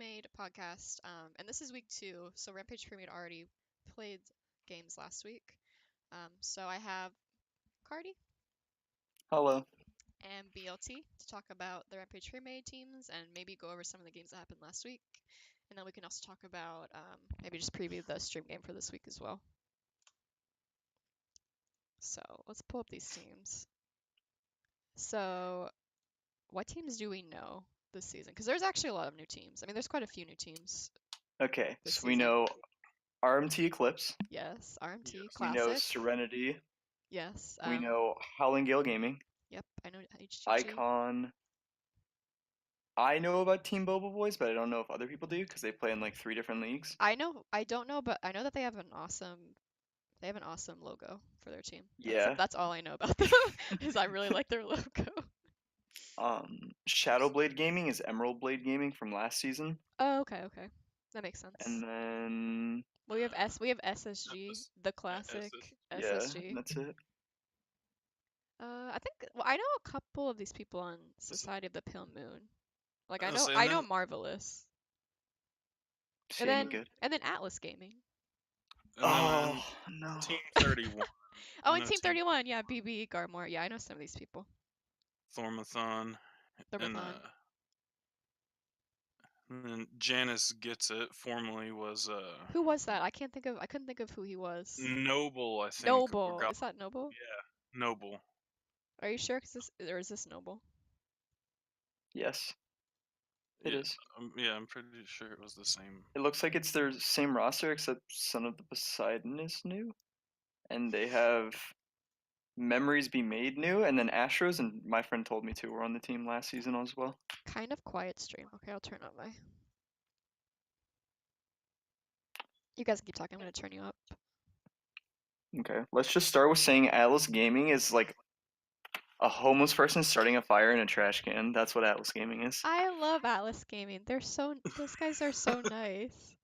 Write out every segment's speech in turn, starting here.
Premade podcast, and this is week 2. So Rampage Premade already played games last week. So I have Kardi Hello. and BLT to talk about the Rampage Premade teams and maybe go over some of the games that happened last week. And then we can also talk about maybe just preview the stream game for this week as well. So let's pull up these teams. So what teams do we know this season? Because there's actually a lot of new teams. I mean, there's quite a few new teams. Okay, This so we season. know RMT Eclipse. Yes, RMT We Classic. know Serenity. Yes. We know Howling Gale Gaming. Yep, I know HGG. Icon. I know about Team Boba Boys, but I don't know if other people do because they play in like 3 different leagues. I don't know, but I know that they have an awesome logo for their team. Yeah. That's all I know about them, is I really like their logo. Shadowblade Gaming is Emerald Blade Gaming from last season. Oh, okay. That makes sense. And then Well, we have SSG, the classic yeah, SSG. that's it. I think I know a couple of these people on Society of the Pale Moon. Like I I know Marvelous. She ain't good. And then Atlas Gaming. Oh no. Team 31. Oh, and Team 31, yeah, BB Garmore. Yeah, I know some of these people. Thormathon. Thormathon. And then Janice Gets It formerly was Who was that? I couldn't think of who he was. Noble, I think. Noble. Is that Noble? Yeah, Noble. Are you sure? Is this Noble? Yes. It is. Yeah, I'm pretty sure it was the same. It looks like it's their same roster except Son of the Poseidon is new. And they have Memories Be Made new, and then Astros, and my friend told me too, were on the team last season as well. Kind of quiet stream. Okay, I'll turn up my... You guys keep talking, I'm gonna turn you up. Okay, let's just start with saying Atlas Gaming is like a homeless person starting a fire in a trash can. That's what Atlas Gaming is. I love Atlas Gaming. Those guys are so nice.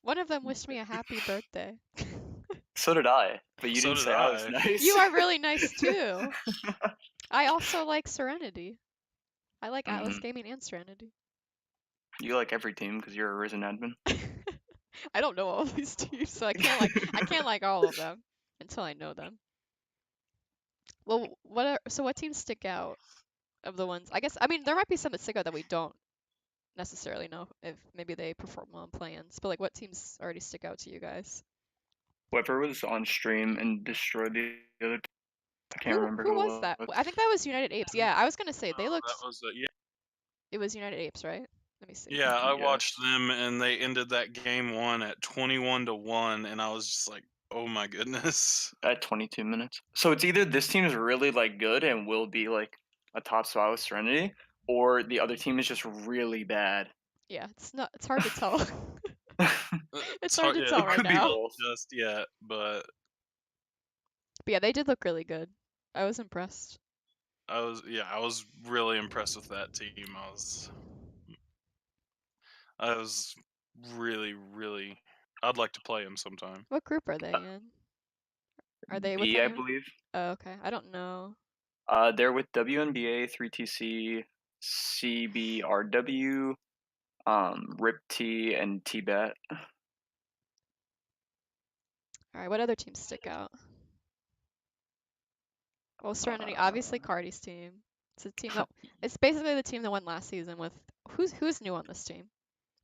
One of them wished me a happy birthday. So did I, but you So didn't did say I was I. nice. You are really nice too. I also like Serenity. I like Atlas Gaming and Serenity. You like every team because you're a Risen admin. I don't know all of these teams, so I can't like all of them until I know them. Well, what teams stick out of the ones? I mean there might be some that stick out that we don't necessarily know if maybe they perform well on plans, but like what teams already stick out to you guys? Whoever was on stream and destroyed the other. I can't remember who was that? I think that was United Apes. Yeah, I was gonna say they looked. That was yeah. It was United Apes, right? Let me see. Yeah, I watched them, and they ended that game 1 at 21-1, and I was just like, oh my goodness. At 22 minutes. So it's either this team is really like good and will be like a top spot with Serenity, or the other team is just really bad. Yeah, it's hard to tell. It's hard to yeah, tell it right could now. Be just yet, but yeah, they did look really good. I was impressed. I was really impressed with that team. I was really, really. I'd like to play them sometime. What group are they in? Are they with B, I anyone? believe. Oh, okay. I don't know. They're with WNBA, 3TC, CBRW, RIP-T, and TBAT. All right, what other teams stick out? Well, Serenity, obviously Kardi's team. It's a team that it's basically the team that won last season with who's new on this team,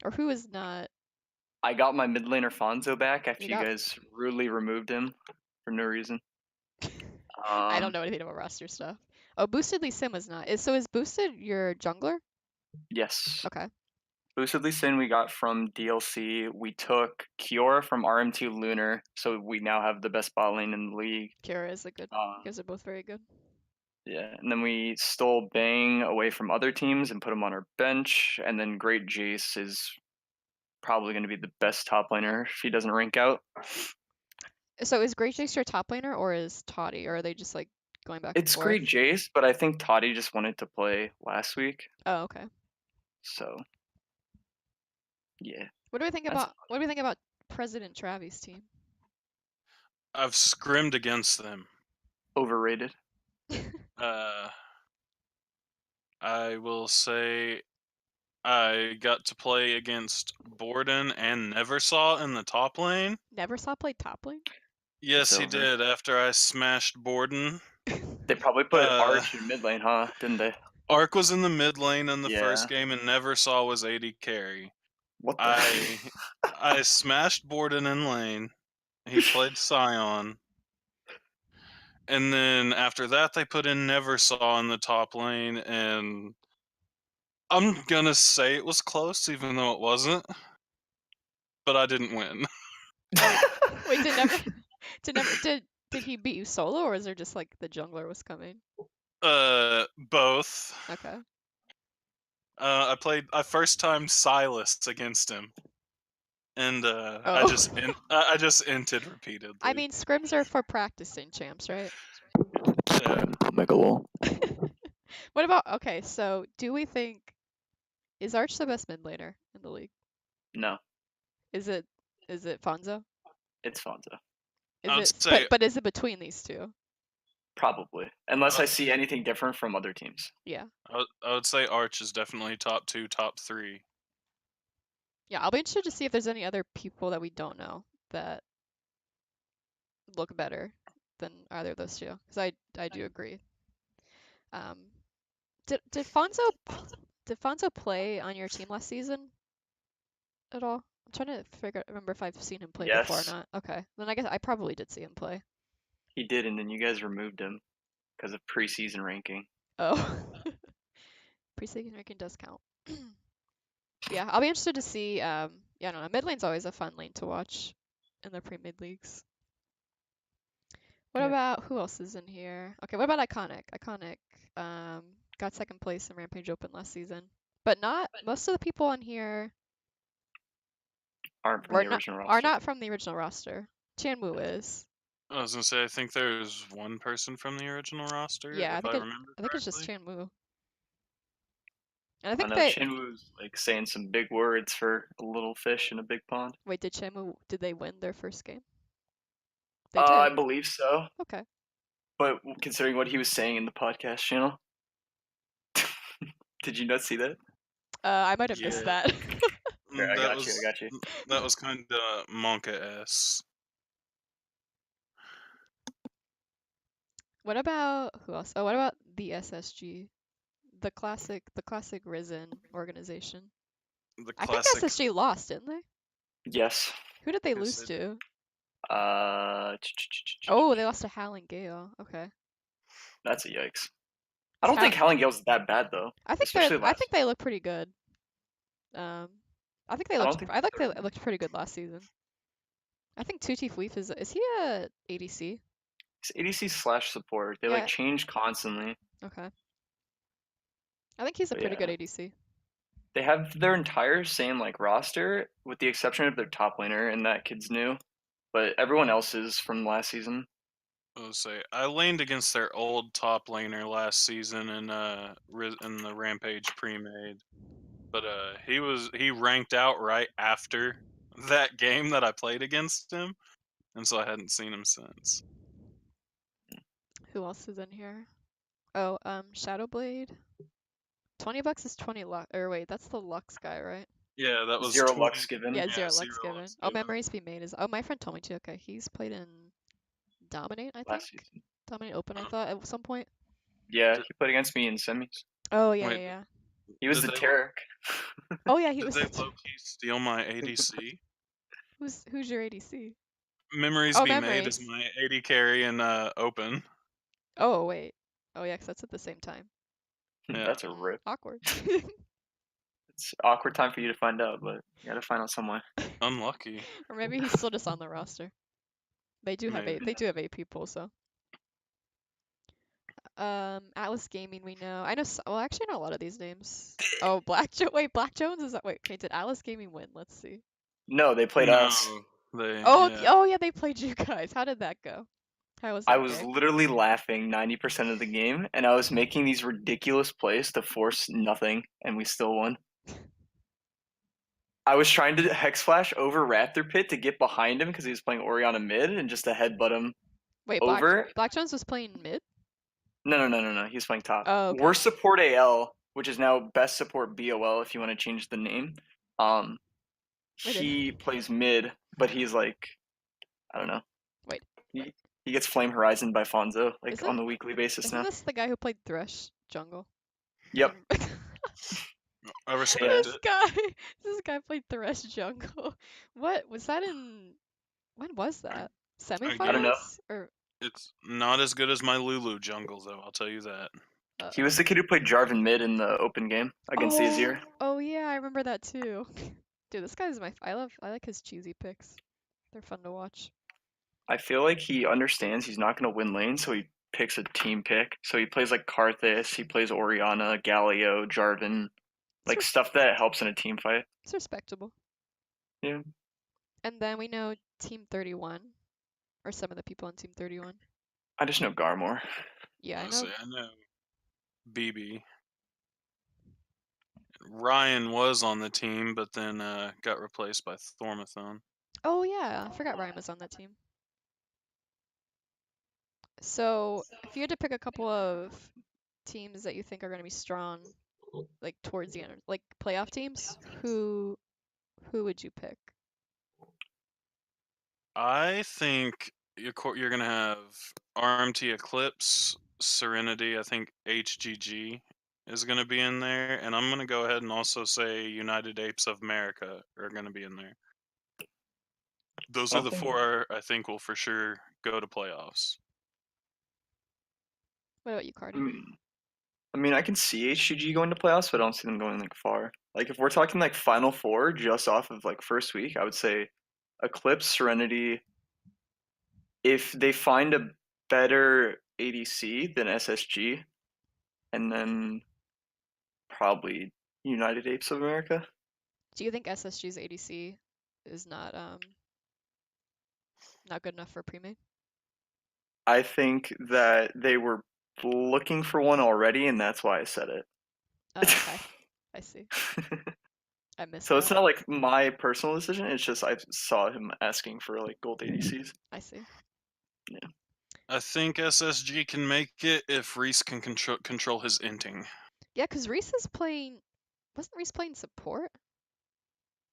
or who is not. I got my mid laner Fonzo back after you guys rudely removed him for no reason. I don't know anything about roster stuff. Oh, Boosted Lee Sin was not. Is Boosted your jungler? Yes. Okay. Boosted Lee Sin we got from DLC. We took Kiora from RM2 Lunar, so we now have the best bot lane in the league. Kiora is a good. You guys are both very good. Yeah, and then we stole Bang away from other teams and put him on our bench. And then Great Jace is probably going to be the best top laner if he doesn't rank out. So is Great Jace your top laner, or is Toddy, or are they just like going back and forth? It's Great Jace, but I think Toddy just wanted to play last week. Oh, okay. So, yeah. What do we think about President Travis' team? I've scrimmed against them. Overrated. I will say I got to play against Borden and Neversaw in the top lane. Never saw play top lane. Yes, he over. did. After I smashed Borden, They probably put Uh, Arch in mid lane, huh? Didn't they? Ark was in the mid lane in the first Yeah. game, and Neversaw was AD carry. What the? I smashed Borden in lane. He played Scion. And then after that, they put in Neversaw in the top lane, and I'm gonna say it was close, even though it wasn't. But I didn't win. Wait, did he beat you solo, or is there just like the jungler was coming? Both. Okay. I first time Silas against him, and I Oh. just inted repeatedly. I mean, scrims are for practicing champs, right? Yeah. Mega lol. What about, okay, so do we think, is Arch the best mid laner in the league? No, Is it Fonzo? it's Fonzo. I would say But is it between these two? Probably, unless Uh, I see anything different from other teams. Yeah. I would say Arch is definitely top 2, top 3. Yeah, I'll be interested to see if there's any other people that we don't know that look better than either of those two. Because I do agree. Um, did Fonzo play on your team last season at all? I'm trying to remember if I've seen him play before or Yes, not. Okay, then I guess I probably did see him play. he did, and then you guys removed him because of preseason ranking. Oh, preseason ranking does count. Yeah, I'll be interested to see. Yeah, I don't know. Mid lane's always a fun lane to watch in the pre-mid leagues. What Yeah. about who else is in here? Okay, what about Iconic? Iconic got second place in Rampage Open last season, but not most of the people on here Aren't from were the original are roster. not from the original roster. Chanwu is. I was gonna say I think there's one person from the original roster, Yeah, if I remember I think it's just correctly. Chanwu. And I I think know Chinwoo's like saying some big words for a little fish in a big pond. wait, did they win their first game? They I did. believe so, Okay. but considering what he was saying in the podcast channel, did you not see that? I might have Yeah, missed that. Here, I that got you. I was got you. that was kind of Monka-esque. What about who else? Oh, what about the SSG? The classic Risen organization. The I think classic. SSG lost, didn't they? Yes. Who did they Yes, lose to? Uh, Oh, they lost to Hal and Gale. Okay. that's a yikes. I Is don't think Hal- Helen Gale's that bad though, especially I last. think they look pretty good. Um, I don't think they looked pretty good last season. I think Tutti Fleef is he a ADC? it's ADC slash support. They like Yeah. change constantly. Okay. I think he's a But pretty yeah, good ADC. they have their entire same like roster with the exception of their top laner, and that kid's new. But everyone else is from last season. I would say I laned against their old top laner last season in the Rampage Premade, but he ranked out right after that game that I played against him, and so I hadn't seen him since. Who else is in here? Oh, Shadowblade. $20 is 20 Lux. Or wait, that's the Lux guy, right? Yeah, that was 0 20. Lux given. Yeah, Yeah, 0 zero Lux given. looks Oh, given. Memories Be Made is. Oh, my friend told me to. Okay, he's played in Dominate, I think. Last season. Dominate Open, I Uh, thought at some point. Yeah, Did, he played against me in semis. Oh yeah, wait, yeah, yeah. He was did the they Tarek. Oh yeah, he did was. they low key steal my ADC? Who's your ADC? Memories Oh, Be Made is Memories. my AD carry in Open. Oh wait. Oh yeah, 'cause that's at the same time. Yeah, That's a rip. Awkward. It's awkward time for you to find out, but you gotta find out somewhere. unlucky. Or maybe he's still just on the roster. They do have Maybe. 8 people, so. Atlas Gaming we know. I know well actually I know a lot of these names. Oh, Black Jones is that wait, did Atlas Gaming win? Let's see. No, they played No, us. Oh, yeah. oh yeah, they played you guys. How did that go? How was I that was game? literally laughing 90% of the game, and I was making these ridiculous plays to force nothing, and we still won. I was trying to Hex Flash over Raptor Pit to get behind him because he was playing Oriana mid, and just to headbutt him Wait, over. Black Jones was playing mid? No. He was playing top. Oh, We're okay. support AL, which is now Best Support BOL if you want to change the name. Wait, He plays mid, but he's like, I don't know. Wait. He gets Flame Horizon by Fonzo like Isn't on the weekly basis isn't now. this the guy who played Thresh jungle? Yep. I respect Yeah. This it. guy, this guy played Thresh jungle. What was that in? When was that? I don't know. Semifinals or? It's not as good as my Lulu jungle, though. I'll tell you that. He was the kid who played Jarvan mid in the open game against the Azir. Oh yeah, I remember that too. Dude, this guy's I like his cheesy picks. They're fun to watch. I feel like he understands he's not going to win lane, so he picks a team pick. So he plays like Karthus, he plays Orianna, Galio, Jarvan, like res- stuff that helps in a team fight. It's respectable. Yeah. And then we know Team 31, or some of the people on Team 31. I just know Garmore. Yeah, I know. Honestly, I know BB. Ryan was on the team, but then got replaced by Thormathon. Oh yeah, I forgot Ryan was on that team. So if you had to pick a couple of teams that you think are going to be strong, like towards the end, like playoff teams, who would you pick? I think you're going to have RMT Eclipse, Serenity. I think HGG is going to be in there. And I'm going to go ahead and also say United Apes of America are going to be in there. Those are the four I think will for sure go to playoffs. What about you, Kardi? I mean, I can see HGG going to playoffs, but I don't see them going like far. Like if we're talking like Final Four just off of like first week, I would say Eclipse, Serenity. If they find a better ADC than SSG, and then probably United Apes of America. Do you think SSG's ADC is not good enough for Premade? I think that they were looking for one already, and that's why I said it. Oh, okay. I see. I missed So that. it's not like my personal decision. It's just I saw him asking for like gold ADCs. I see. Yeah. I think SSG can make it if Reese can control his inting. Yeah, because Reese is playing. Wasn't Reese playing support?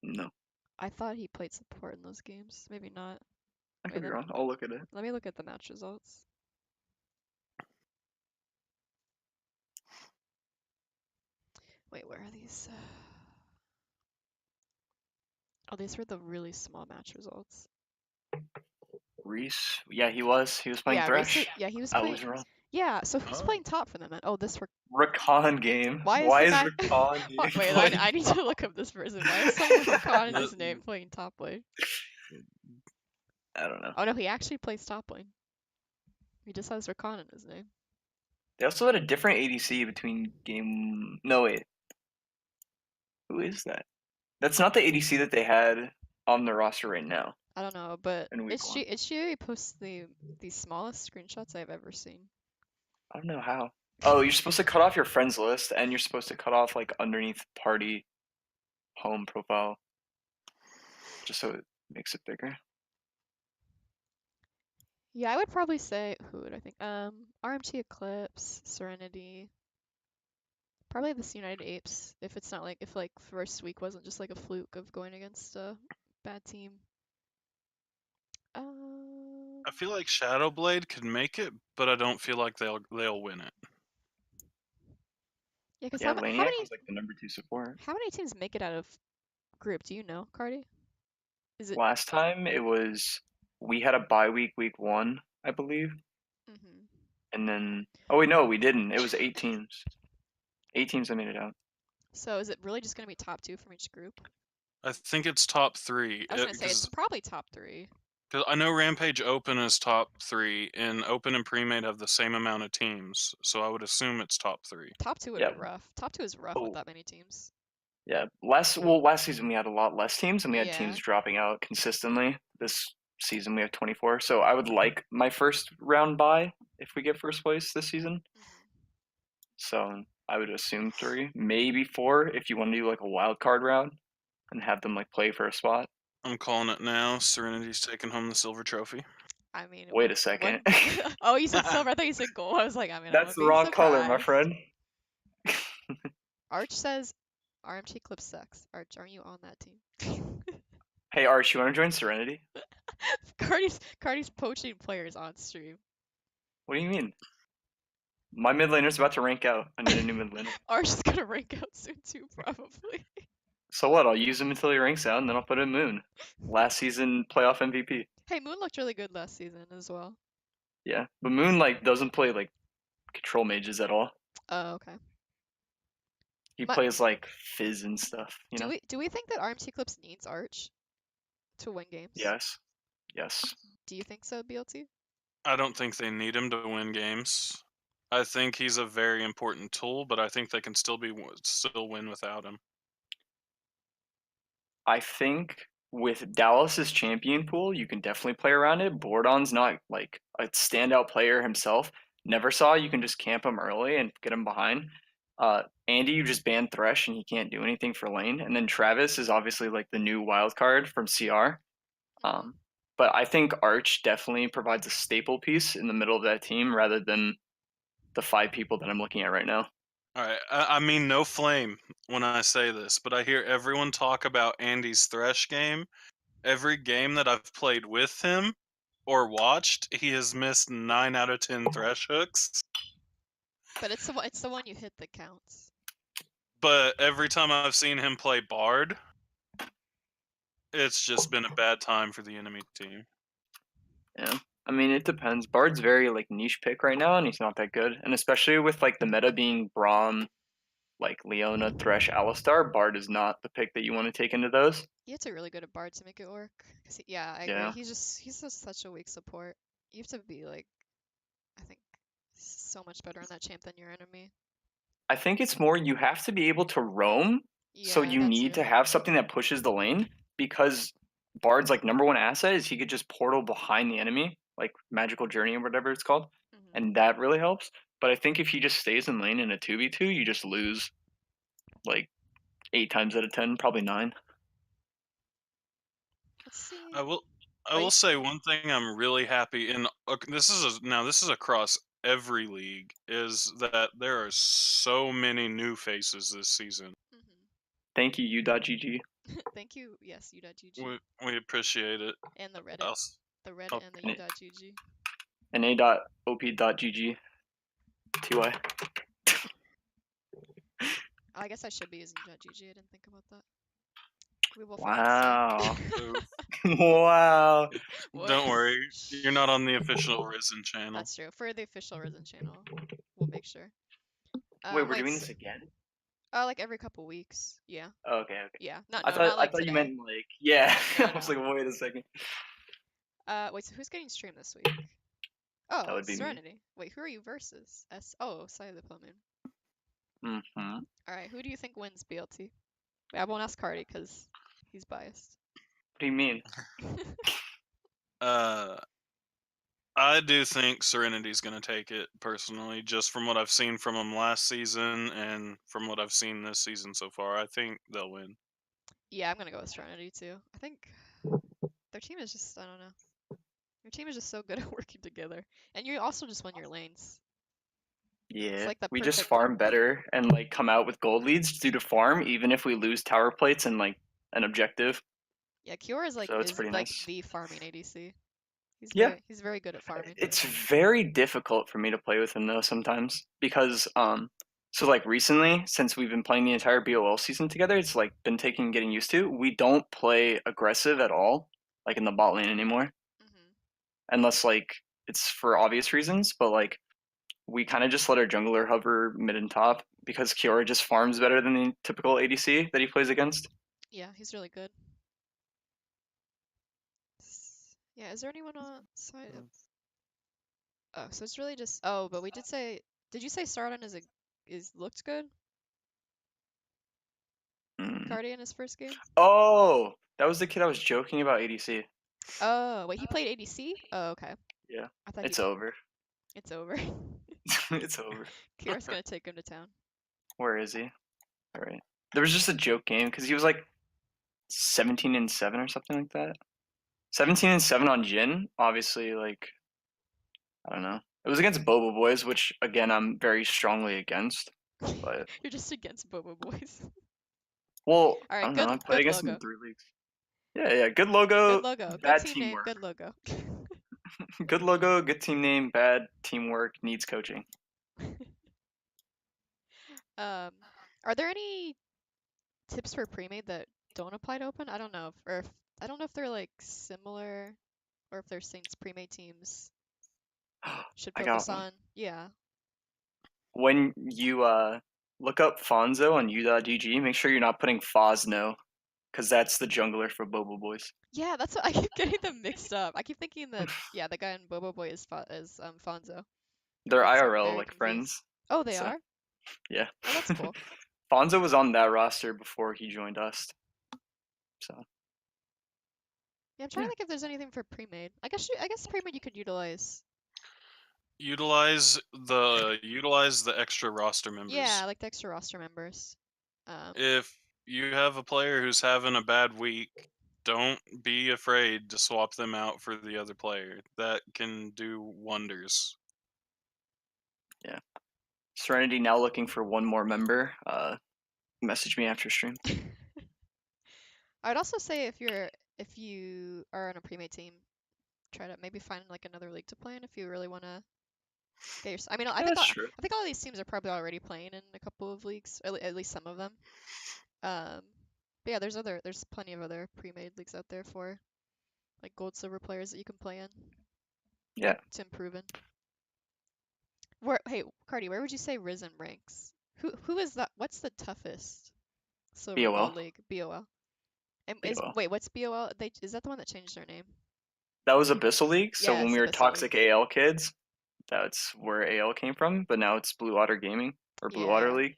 No, I thought he played support in those games. Maybe not. I could be wrong. I'll look at it. Let me look at the match results. Wait, where are these? Oh, these were the really small match results. Reese, yeah, he was. He was playing Yeah, Thresh. he was I playing. was wrong. Yeah, so who's Oh. playing top for them then? Oh, this Rakan game. Why is Rakan game? Wait, I need to look up this person. Why is someone with Rakan in his name playing top lane? I don't know. Oh no, he actually plays top lane. He just has Rakan in his name. They also had a different ADC between game. No wait, who is that? That's not the ADC that they had on the roster right now. I don't know, but In week one. she posts the smallest screenshots I've ever seen. I don't know how. Oh, you're supposed to cut off your friends list, and you're supposed to cut off like underneath party home profile, just so it makes it bigger. Yeah, I would probably say who would I think? RMT Eclipse, Serenity. Probably this United Apes, if it's not like if like first week wasn't just like a fluke of going against a bad team. I feel like Shadowblade could make it, but I don't feel like they'll win it. Yeah, because Yeah, how Laniac many was like the number 2 support. how many teams make it out of group? Do you know, Kardi? Is it? Last time it was we had a bye week, week 1, I believe, Mhm. and then oh wait, no, we didn't. It was 8 teams. 8 teams that made it out. So is it really just gonna be top 2 from each group? I think it's top 3. I was gonna say it's probably top 3. Because I know Rampage Open is top 3, and Open and Premade have the same amount of teams, so I would assume it's top 3. Top 2 would Yeah. be rough. Top 2 is rough with that many teams. Yeah, last season we had a lot less teams, and we had teams dropping out consistently. This season we have 24, so I would like my first round bye if we get first place this season. So I would assume 3, maybe 4 if you want to do like a wild card round and have them like play for a spot. I'm calling it now. Serenity's taking home the silver trophy. I mean, Wait a second. Oh, you said silver. I thought you said gold. I was like, I mean, That's the wrong color, my friend. Arch says RMT Clip sucks. Arch, aren't you on that team? Hey Arch, you want to join Serenity? Kardi's poaching players on stream. What do you mean? My mid laner's about to rank out. I need a new mid laner. Arch is gonna rank out soon too, probably. So what? I'll use him until he ranks out, and then I'll put in Moon. Last season playoff MVP. Hey, Moon looked really good last season as well. Yeah, but Moon like doesn't play like control mages at all. Oh, okay. He My- plays like Fizz and stuff. You know? Do we think that RMT Clips needs Arch to win games? Yes. Yes. Do you think so, BLT? I don't think they need him to win games. I think he's a very important tool, but I think they can still win without him. I think with Dallas's champion pool, you can definitely play around it. Bordon's not like a standout player himself. Never saw you can just camp him early and get him behind. Andy, you just ban Thresh and he can't do anything for lane. And then Travis is obviously like the new wild card from CR. But I think Arch definitely provides a staple piece in the middle of that team rather than the 5 people that I'm looking at right now. All right, I mean no flame when I say this, but I hear everyone talk about Andy's Thresh game. Every game that I've played with him or watched, he has missed 9 out of 10 Thresh hooks. But it's the one you hit that counts. But every time I've seen him play Bard, it's just been a bad time for the enemy team. Yeah. I mean, it depends. Bard's very like niche pick right now, and he's not that good. And especially with like the meta being Braum, like Leona, Thresh, Alistar, Bard is not the pick that you want to take into those. You have to be really good at Bard to make it work. Yeah, I Yeah. agree. He's just such a weak support. You have to be like, I think, so much better on that champ than your enemy. I think it's more you have to be able to roam, so Yeah, you that need too. to have something that pushes the lane because Bard's like number one asset is he could just portal behind the enemy, like Magical Journey or whatever it's called, and that really helps. But I think if he just stays in lane in a 2v2, you just lose like 8 times out of 10, probably 9. Let's see. I will say one thing I'm really happy in. This is across every league, is that there are so many new faces this season. Thank you, u.gg. Thank you. Yes, u.gg. We appreciate it. And the Reddit. Else- The Reddit oh, and the u.gg. And a.op.gg. TY. I guess I should be using .gg. I didn't think about that. We will Wow. fix Wow. What? Don't worry, you're not on the official Risen channel. That's true. For the official Risen channel, we'll make sure. Wait, we're doing this again? Like every couple weeks. Yeah. Oh, okay, okay. Yeah. Not I like thought today. you meant like yeah. No, I was like, wait a second. Wait. So who's getting streamed this week? Oh, That would be me. Serenity. Wait, who are you versus? Side of the Plum Moon. Mm-hmm. All right. Who do you think wins BLT? Wait, I won't ask Kardi because he's biased. What do you mean? I do think Serenity's going to take it personally, just from what I've seen from them last season and from what I've seen this season so far. I think they'll win. Yeah, I'm gonna go with Serenity too. I think their team is just, I don't know. Your team is just so good at working together, and you also just win your lanes. Yeah, like the we just perfect- farm better and like come out with gold leads due to farm, even if we lose tower plates and like an objective. Yeah, Kiora is like So it's pretty nice. the farming ADC. Yeah. He's very good at farming. It's very difficult for me to play with him though sometimes because so like recently since we've been playing the entire BOL season together, it's like been getting used to. We don't play aggressive at all, like in the bot lane anymore, unless like it's for obvious reasons. But like we kind of just let our jungler hover mid and top because Kiora just farms better than the typical ADC that he plays against. Yeah, he's really good. Yeah, is there anyone on side of... Oh, so it's really just... Oh, but we did say... Did you say Sardon looked good? Kardi in his first game? Oh, that was the kid I was joking about ADC. Oh, wait, he played ADC? Oh, okay. Yeah, I thought it's over. It's over. It's over. Kira's gonna take him to town. Where is he? All right. There was just a joke game because he was like 17-7 or something like that. 17-7 on Jhin. Obviously, like I don't know. It was against Boba Boys, which again I'm very strongly against. But You're just against Bobo Boys. well, All I right, don't know. I play good against them logo. in 3 leagues. Yeah. Good Good logo, logo. Good bad team name. teamwork. Good logo. Good logo, good team name, bad teamwork, needs coaching. Are there any tips for Premade that don't apply to Open? I don't know I don't know if they're like similar or if there's things Premade teams should I focus got one. on. Yeah. When you look up Fonzo on u.gg, make sure you're not putting Fosno, because that's the jungler for Bobo Boys. Yeah, that's what I keep getting them mixed up. I keep thinking that yeah, the guy in Bobo Boy is Fonzo. They're That's I'm IRL very like confused. friends. Oh, they So are? yeah. Oh, that's cool. Fonzo was on that roster before he joined us. So Yeah, I'm trying to yeah. think if there's anything for Premade. I guess Premade you could utilize. Utilize the extra roster members. Yeah, like the extra roster members. If you have a player who's having a bad week, don't be afraid to swap them out for the other player. That can do wonders. Yeah. Serenity now looking for one more member. Message me after stream. I'd also say if you are on a Premade team, try to maybe find like another league to play in if you really want to get your. I mean, Yeah, that's true. I think all these teams are probably already playing in a couple of leagues, or at least some of them. But yeah, there's plenty of other Premade leagues out there for like gold, silver players that you can play in. Yeah. To improve in. Hey, Kardi, where would you say Risen ranks? Who is that? What's the toughest silver BOL. gold league? BOL. And BOL. wait, what's BOL? Is that the one that changed their name? That was Abyssal League. So Yeah, when it's we were Abyssal Toxic League. AL kids, that's where AL came from. But now it's Blue Water Gaming or Blue Water Yeah. League.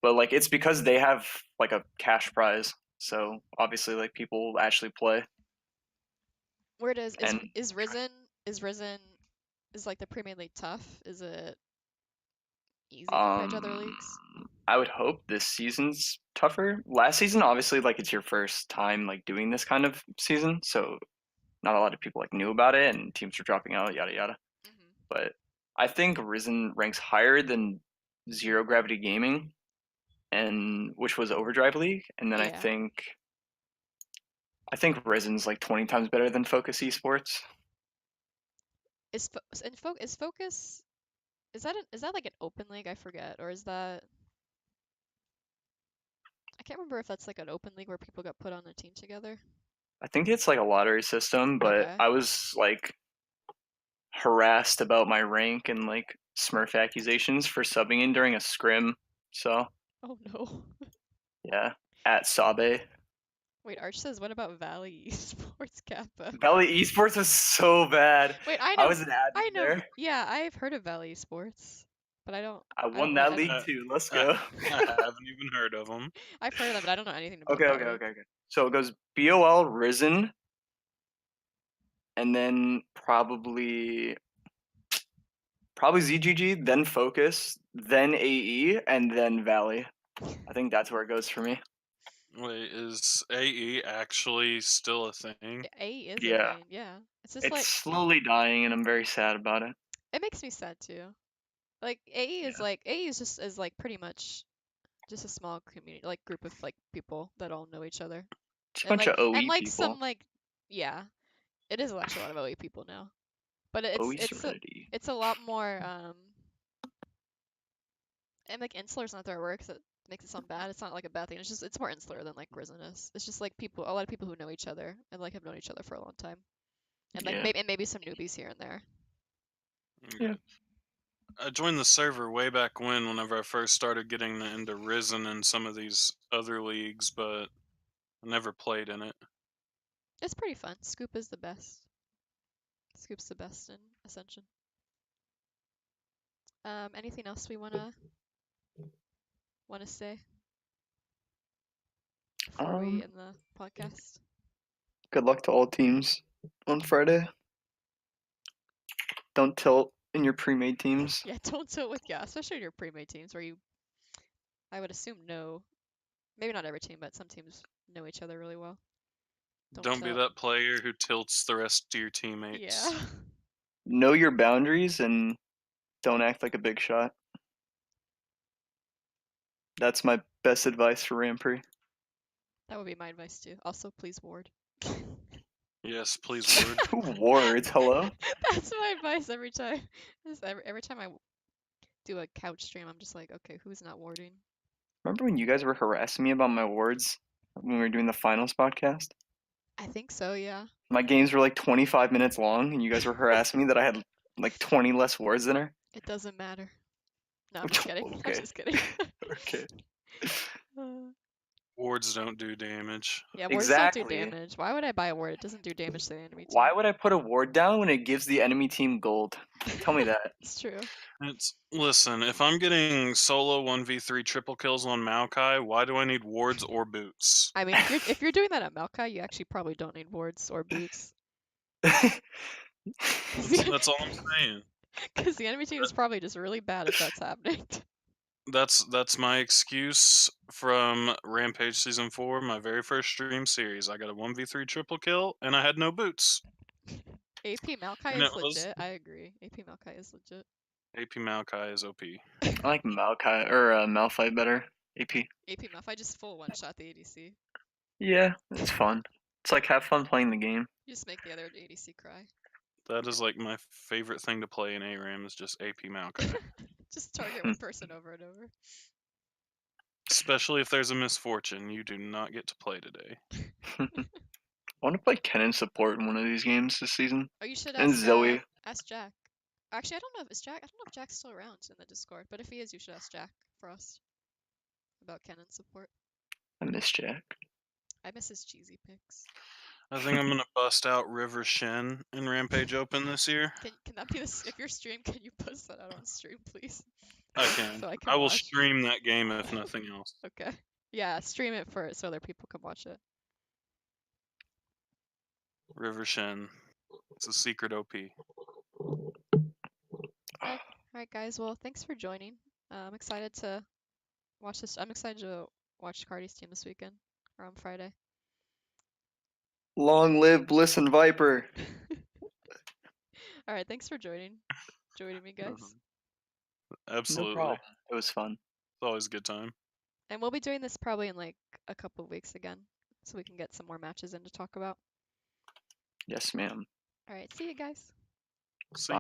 But like it's because they have like a cash prize. So obviously like people actually play. Where does And is Risen is like the Premier League tough? Is it easy compared to other um leagues? I would hope this season's tougher. Last season obviously like it's your first time like doing this kind of season, so not a lot of people like knew about it and teams were dropping out, yada yada. Hmm. But I think Risen ranks higher than Zero Gravity Gaming, and which was Overdrive League, and then Yeah. I think Risen's like 20 times better than Focus Esports. Is Focus is that like an open league? I forget, or is that I can't remember if that's like an open league where people got put on a team together. I think it's like a lottery system, but Okay. I was like harassed about my rank and like Smurf accusations for subbing in during a scrim. So Oh no. yeah, at Sabe. Wait, Arch says what about Valley Esports Kappa? Valley Esports was so bad. Wait, I was an I admin know. there. Yeah, I've heard of Valley Sports, but I won that I don't. league I, too. Let's I go. haven't even heard of them. I've heard of them, but I don't know anything about Okay. Valley. So it goes BOL, Risen, and then probably ZGG, then Focus, then AE, and then Valley. I think that's where it goes for me. Wait, is AE actually still a thing? AE is a Yeah, thing, yeah. It's just it's like slowly dying, and I'm very sad about it. it makes me sad too. Like Yeah, AE is like pretty much just a small community, like group of like people that all know each other, it's a bunch of and OE like people. some like yeah, it is actually a lot of OE people now, but OE Serenity. it's a lot more and like insular's not the right word 'cause it makes it sound bad. It's not like a bad thing. It's more insular than like Risen is. It's just like a lot of people who know each other and like have known each other for a long time, and like Yeah, maybe some newbies here and there. yeah. I joined the server way back whenever I first started getting into Risen and some of these other leagues, but I never played in it. It's pretty fun. Scoop is the best. Scoop's the best in Ascension. Anything else we wanna say before we Um, end the podcast? good luck to all teams on Friday. Don't tilt in your pre-made teams. Yeah, don't tilt with especially your pre-made teams where I would assume know, maybe not every team, but some teams know each other really well. Don't Don't be tilt. that player who tilts the rest of your Yeah. teammates. Know your boundaries and don't act like a big shot. That's my best advice for Rampage. That would be my advice too. Also, please ward. Yes, please, Ward. Words, hello? That's my advice every time. Every time I do a couch stream, I'm just like, okay, who's not warding? Remember when you guys were harassing me about my words when we were doing the finals podcast? I think so, yeah. My games were like 25 minutes long, and you guys were harassing me that I had like 20 less words than her. It doesn't matter. No, I'm just kidding. I'm Okay. just kidding. Okay. Uh, Wards don't do damage. yeah, wards don't do Exactly. damage. Why would I buy a ward? It doesn't do damage to the enemy team. Why would I put a ward down when it gives the enemy team gold? Tell me that. It's true. Listen, if I'm getting solo 1v3 triple kills on Maokai, why do I need wards or boots? I mean, if you're doing that at Maokai, you actually probably don't need wards or boots. That's all I'm saying. Because the enemy team is probably just really bad if that's happening. That's my excuse from Rampage Season 4, my very first stream series. I got a 1v3 triple kill, and I had no boots. AP Maokai And is it was- legit. I agree. AP Maokai is legit. AP Maokai is OP. I like Maokai or Malphite better. AP. AP Malphite just full one shot the ADC. Yeah, it's fun. It's like have fun playing the game. You just make the other ADC cry. That is like my favorite thing to play in ARAM is just AP Maokai. Just target one person over and over. Especially if there's a misfortune, you do not get to play today. I want to play Kennen support in one of these games this season. Oh, you should And ask Zoe. ask Jack. Actually, I don't know if Jack's still around in the Discord, but if he is, you should ask Jack Frost about Canon support. I miss Jack. I miss his cheesy pics. I think I'm gonna bust out River Shen in Rampage Open this year. Can that be this? If you're stream, can you post that out on stream, please? I can. So I can I will watch. stream that game if nothing else. Okay. Yeah, stream it for so other people can watch it. River Shen. It's a secret OP. All right, guys. Well, thanks for joining. I'm excited to watch this. I'm excited to watch Kardi's team this weekend or on Friday. Long live Bliss and Viper. All right, thanks for joining me, guys. Absolutely. No problem. It was fun. It's always a good time. And we'll be doing this probably in like a couple of weeks again, so we can get some more matches in to talk about. Yes, ma'am. All right, see you guys. See Bye.